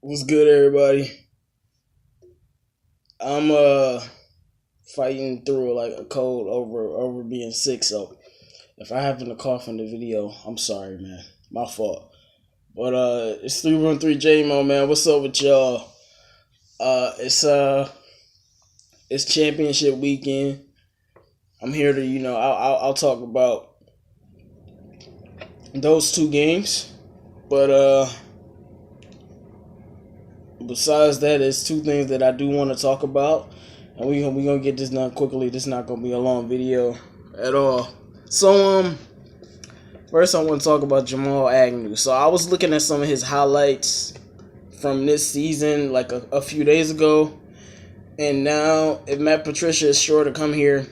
What's good, everybody? I'm fighting through like a cold over being sick. So if I happen to cough in the video, I'm sorry, man. My fault. But it's 313 J-Mo, man. What's up with y'all? It's championship weekend. I'm here to I'll talk about those two games. But besides that, there's two things that I do want to talk about, and we gonna get this done quickly. This is not gonna be a long video at all. So first I want to talk about Jamal Agnew. So I was looking at some of his highlights from this season, like a few days ago, and now if Matt Patricia is sure to come here,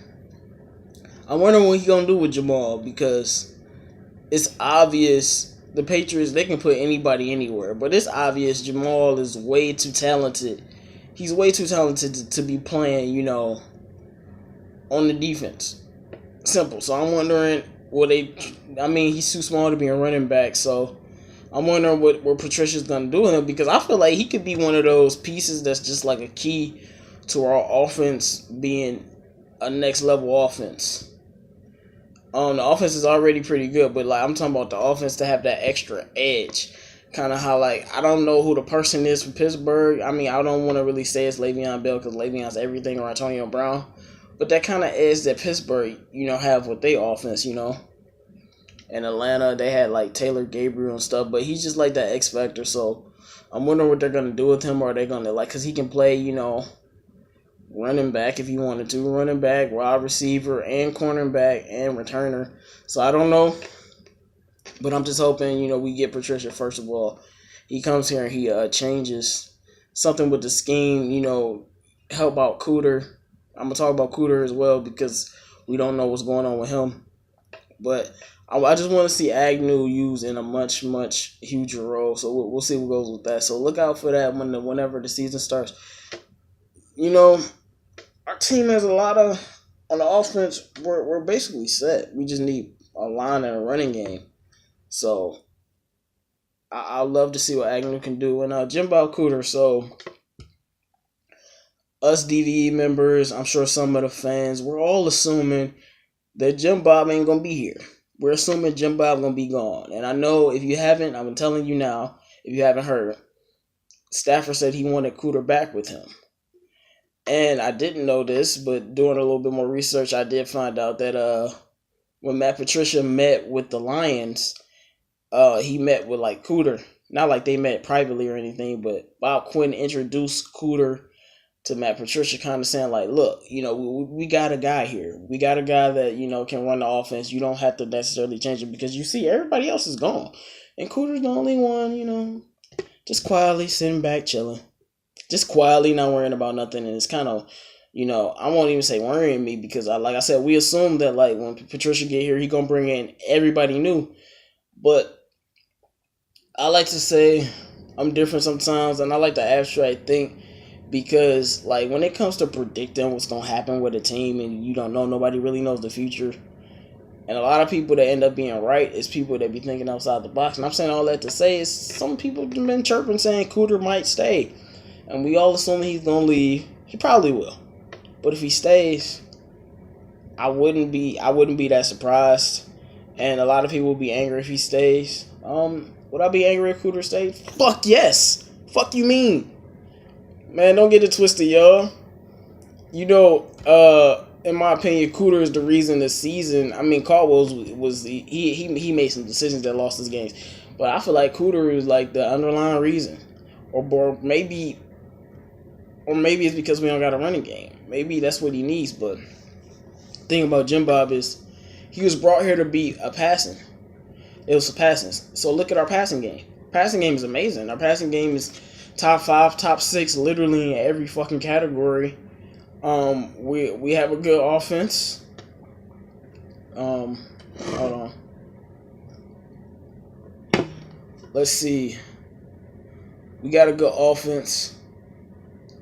I wonder what he gonna do with Jamal, because it's obvious the Patriots, they can put anybody anywhere, but it's obvious Jamal is way too talented. He's way too talented to be playing, on the defense. Simple. So I'm wondering, he's too small to be a running back, so I'm wondering what Patricia's going to do with him, because I feel like he could be one of those pieces that's just like a key to our offense being a next level offense. The offense is already pretty good, but like I'm talking about the offense to have that extra edge. Kind of how, like, I don't know who the person is for Pittsburgh. I mean, I don't want to really say it's Le'Veon Bell, because Le'Veon's everything, or Antonio Brown. But that kind of edge that Pittsburgh, have with their offense, In Atlanta, they had like Taylor Gabriel and stuff, but he's just like that X factor. So I'm wondering what they're gonna do with him. Or are they gonna, like, because he can play, running back if he wanted to, running back, wide receiver, and cornerback, and returner. So I don't know, but I'm just hoping, we get Patricia. First of all, he comes here and he changes something with the scheme, help out Cooter. I'm gonna talk about Cooter as well, because we don't know what's going on with him, but I just want to see Agnew used in a much huger role. So we'll see what goes with that. So look out for that whenever the season starts. Our team has a lot of, on the offense, we're basically set. We just need a line and a running game. So I'd love to see what Agnew can do. And Jimbo Cooter, so us DVE members, I'm sure some of the fans, we're all assuming that Jim Bob ain't going to be here. We're assuming Jim Bob going to be gone. And I know if you haven't, I'm telling you now, if you haven't heard, Stafford said he wanted Cooter back with him. And I didn't know this, but doing a little bit more research, I did find out that when Matt Patricia met with the Lions, he met with like Cooter. Not like they met privately or anything, but Bob Quinn introduced Cooter to Matt Patricia, kind of saying like, look, we got a guy here. We got a guy that, can run the offense. You don't have to necessarily change it, because you see everybody else is gone. And Cooter's the only one, just quietly sitting back, chilling. Just quietly not worrying about nothing. And it's kind of, I won't even say worrying me, because like I said, we assume that like when Patricia get here, he gonna bring in everybody new. But I like to say I'm different sometimes, and I like to abstract think, because like when it comes to predicting what's gonna happen with a team, and you don't know, nobody really knows the future. And a lot of people that end up being right is people that be thinking outside the box. And I'm saying all that to say is some people have been chirping saying Cooter might stay. And we all assume he's going to leave. He probably will. But if he stays, I wouldn't be that surprised. And a lot of people will be angry if he stays. Would I be angry if Cooter stays? Fuck yes. Fuck you mean? Man, don't get it twisted, y'all. In my opinion, Cooter is the reason this season. I mean, Caldwell was he made some decisions that lost his games. But I feel like Cooter is like the underlying reason. Or maybe it's because we don't got a running game. Maybe that's what he needs. But the thing about Jim Bob is he was brought here to be a passing. It was a passing. So look at our passing game. Passing game is amazing. Our passing game is top 5, top 6, literally in every fucking category. We have a good offense. Hold on. Let's see. We got a good offense.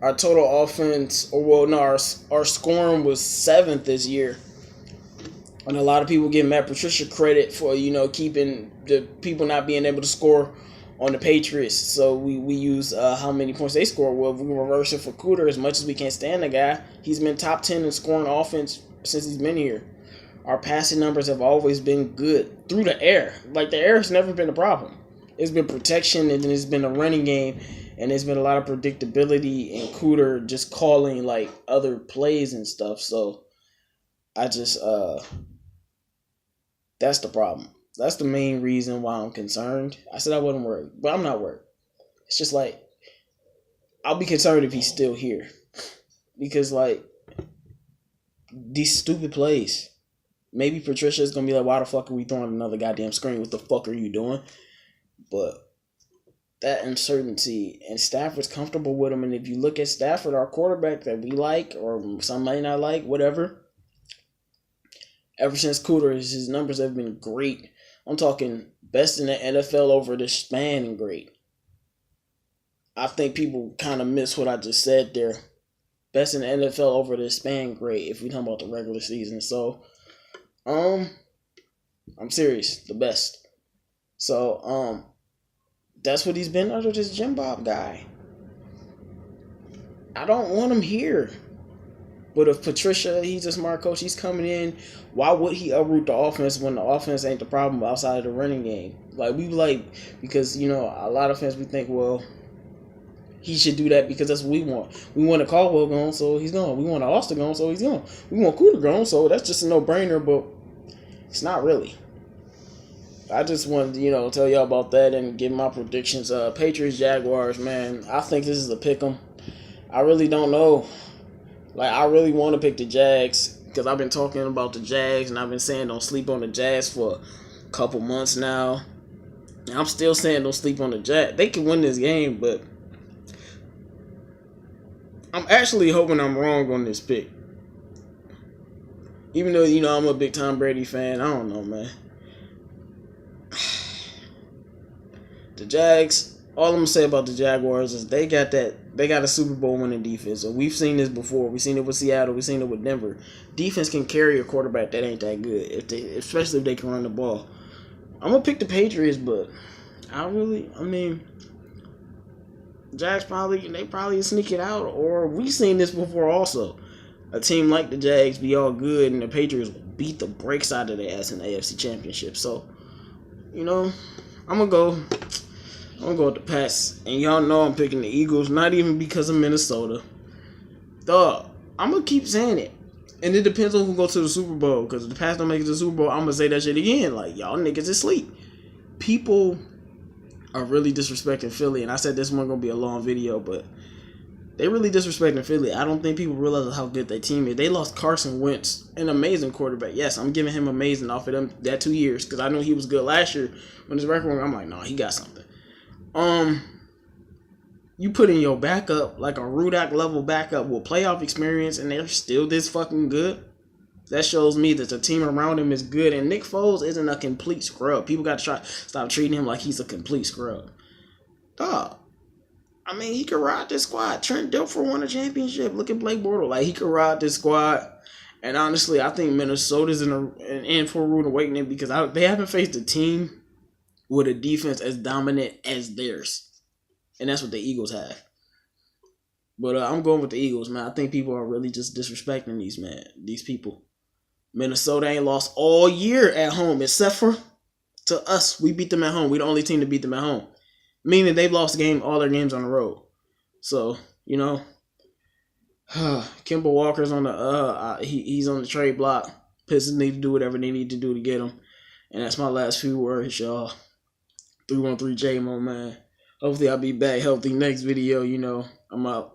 Our total offense, our scoring was 7th this year. And a lot of people give Matt Patricia credit for, keeping the people not being able to score on the Patriots. So we use how many points they score. Well, if we reverse it for Cooter, as much as we can't stand the guy, he's been top 10 in scoring offense since he's been here. Our passing numbers have always been good through the air. Like, the air has never been a problem. It's been protection, and then it's been a running game, and there's been a lot of predictability and Cooter just calling like other plays and stuff. So I just that's the problem. That's the main reason why I'm concerned. I said I wasn't worried, but I'm not worried. It's just like, I'll be concerned if he's still here. Because, like, these stupid plays. Maybe Patricia's going to be like, why the fuck are we throwing another goddamn screen? What the fuck are you doing? But that uncertainty, and Stafford's comfortable with him. And if you look at Stafford, our quarterback that we like, or some might not like, whatever, ever since Cooter, his numbers have been great. I'm talking best in the NFL over the span and great. I think people kind of miss what I just said there. Best in the NFL over the span great if we talk about the regular season. So, I'm serious. The best. So, that's what he's been under this Jim Bob guy. I don't want him here. But if Patricia, he's a smart coach, he's coming in, why would he uproot the offense when the offense ain't the problem outside of the running game? Because, you know, a lot of fans, we think, well, he should do that because that's what we want. We want a Caldwell gone, so he's gone. We want a Austin gone, so he's gone. We want Cooter gone, so that's just a no-brainer, but it's not really. I just wanted to, tell y'all about that and give my predictions. Patriots, Jaguars, man, I think this is a pick 'em. I really don't know. Like, I really want to pick the Jags because I've been talking about the Jags and I've been saying don't sleep on the Jags for a couple months now. And I'm still saying don't sleep on the Jags. They can win this game, but I'm actually hoping I'm wrong on this pick. Even though, I'm a big Tom Brady fan, I don't know, man. The Jags, all I'm going to say about the Jaguars is they got a Super Bowl winning defense. And we've seen this before. We've seen it with Seattle. We've seen it with Denver. Defense can carry a quarterback that ain't that good, especially if they can run the ball. I'm going to pick the Patriots, but Jags probably sneak it out. Or we've seen this before also. A team like the Jags be all good and the Patriots beat the brakes out of their ass in the AFC Championship. So, I'm going to go with the Pats. And y'all know I'm picking the Eagles, not even because of Minnesota. Dog, I'm going to keep saying it. And it depends on who goes to the Super Bowl. Because if the Pats don't make it to the Super Bowl, I'm going to say that shit again. Like, y'all niggas is asleep. People are really disrespecting Philly. And I said this one going to be a long video, but they really disrespecting Philly. I don't think people realize how good their team is. They lost Carson Wentz, an amazing quarterback. Yes, I'm giving him amazing off of them that 2 years because I knew he was good last year. When his record went, I'm like, nah, he got something. You put in your backup, like a Rudak level backup with playoff experience, and they're still this fucking good. That shows me that the team around him is good, and Nick Foles isn't a complete scrub. People got to stop treating him like he's a complete scrub. Dog. He could ride this squad. Trent Dilfer won a championship. Look at Blake Bortles. Like, he could ride this squad. And honestly, I think Minnesota's in for a rude awakening because they haven't faced a team with a defense as dominant as theirs. And that's what the Eagles have. But I'm going with the Eagles, man. I think people are really just disrespecting these people. Minnesota ain't lost all year at home except for to us. We beat them at home. We the only team to beat them at home. Meaning they've lost all their games on the road. So, Kemba Walker's on the he's on the trade block. Pistons need to do whatever they need to do to get him. And that's my last few words, y'all. 313 J-Mo, man. Hopefully I'll be back healthy next video, I'm out.